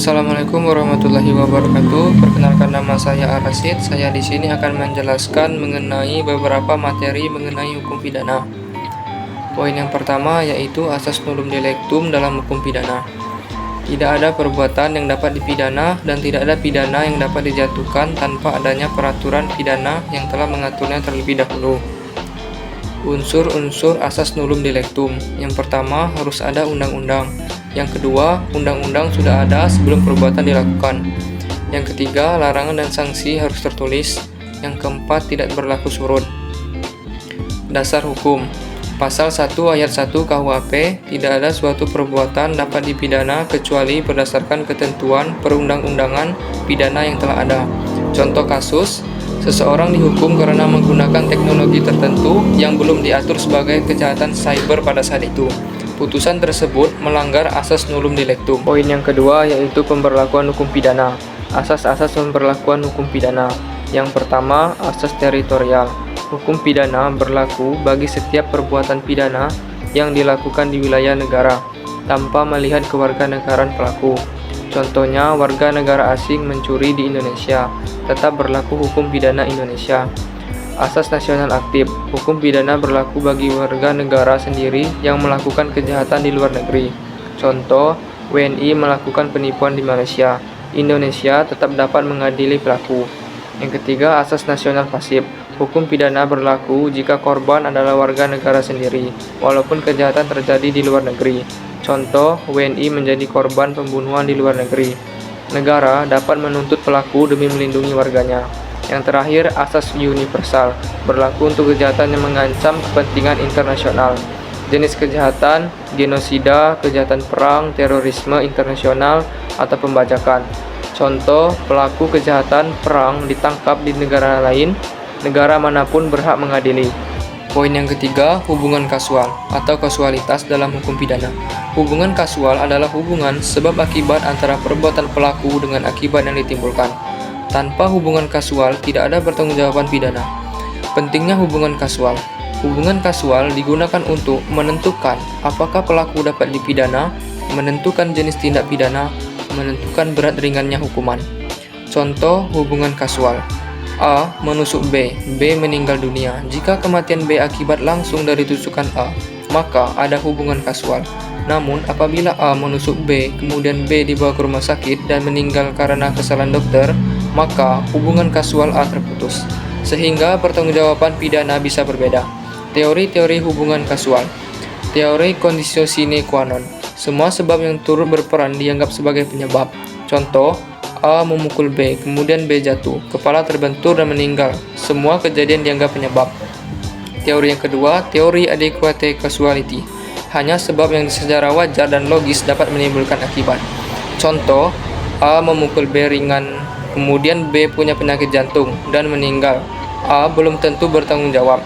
Assalamualaikum warahmatullahi wabarakatuh. Perkenalkan, nama saya Arasid. Saya di sini akan menjelaskan mengenai beberapa materi mengenai hukum pidana. Poin yang pertama yaitu asas nullum delictum dalam hukum pidana. Tidak ada perbuatan yang dapat dipidana dan tidak ada pidana yang dapat dijatuhkan tanpa adanya peraturan pidana yang telah mengaturnya terlebih dahulu. Unsur-unsur asas nullum delictum. Yang pertama, harus ada undang-undang. Yang kedua, undang-undang sudah ada sebelum perbuatan dilakukan. Yang ketiga, larangan dan sanksi harus tertulis. Yang keempat, tidak berlaku surut. Dasar hukum. Pasal 1 ayat 1 KUHP, tidak ada suatu perbuatan dapat dipidana kecuali berdasarkan ketentuan perundang-undangan pidana yang telah ada. Contoh kasus, seseorang dihukum karena menggunakan teknologi tertentu yang belum diatur sebagai kejahatan cyber pada saat itu. Putusan tersebut melanggar asas nullum delictum. Poin yang kedua yaitu pemberlakuan hukum pidana. Asas-asas pemberlakuan hukum pidana. Yang pertama, asas teritorial. Hukum pidana berlaku bagi setiap perbuatan pidana yang dilakukan di wilayah negara tanpa melihat kewarganegaraan pelaku. Contohnya, warga negara asing mencuri di Indonesia, tetap berlaku hukum pidana Indonesia. Asas nasional aktif. Hukum pidana berlaku bagi warga negara sendiri yang melakukan kejahatan di luar negeri. Contoh, WNI melakukan penipuan di Malaysia. Indonesia tetap dapat mengadili pelaku. Yang ketiga, asas nasional pasif. Hukum pidana berlaku jika korban adalah warga negara sendiri, walaupun kejahatan terjadi di luar negeri. Contoh, WNI menjadi korban pembunuhan di luar negeri. Negara dapat menuntut pelaku demi melindungi warganya. Yang terakhir, asas universal. Berlaku untuk kejahatan yang mengancam kepentingan internasional. Jenis kejahatan, genosida, kejahatan perang, terorisme internasional, atau pembajakan. Contoh, pelaku kejahatan perang ditangkap di negara lain, negara manapun berhak mengadili. Poin yang ketiga, hubungan kasual atau kasualitas dalam hukum pidana. Hubungan kasual adalah hubungan sebab akibat antara perbuatan pelaku dengan akibat yang ditimbulkan. Tanpa hubungan kasual, tidak ada pertanggungjawaban pidana. Pentingnya hubungan kasual. Hubungan kasual digunakan untuk menentukan apakah pelaku dapat dipidana, menentukan jenis tindak pidana, menentukan berat ringannya hukuman. Contoh hubungan kasual. A menusuk B, B meninggal dunia. Jika kematian B akibat langsung dari tusukan A, maka ada hubungan kasual. Namun, apabila A menusuk B, kemudian B dibawa ke rumah sakit dan meninggal karena kesalahan dokter, maka hubungan kasual A terputus, sehingga pertanggungjawaban pidana bisa berbeda. Teori-teori hubungan kasual. Teori conditio sine qua non. Semua sebab yang turut berperan dianggap sebagai penyebab. Contoh, A memukul B, kemudian B jatuh, kepala terbentur dan meninggal. Semua kejadian dianggap penyebab. Teori yang kedua, teori adequate causality. Hanya sebab yang secara wajar dan logis dapat menimbulkan akibat. Contoh, A memukul B ringan, kemudian B punya penyakit jantung dan meninggal. A belum tentu bertanggung jawab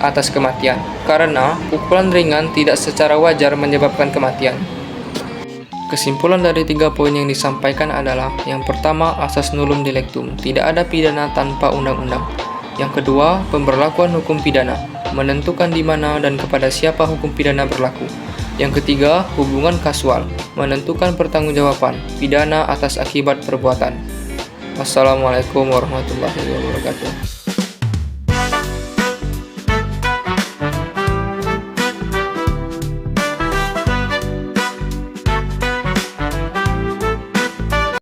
atas kematian, karena pukulan ringan tidak secara wajar menyebabkan kematian. Kesimpulan dari 3 poin yang disampaikan adalah: yang pertama, asas nullum delictum, tidak ada pidana tanpa undang-undang. Yang kedua, pemberlakuan hukum pidana, menentukan di mana dan kepada siapa hukum pidana berlaku. Yang ketiga, hubungan kasual, menentukan pertanggungjawaban pidana atas akibat perbuatan. Wassalamualaikum warahmatullahi wabarakatuh.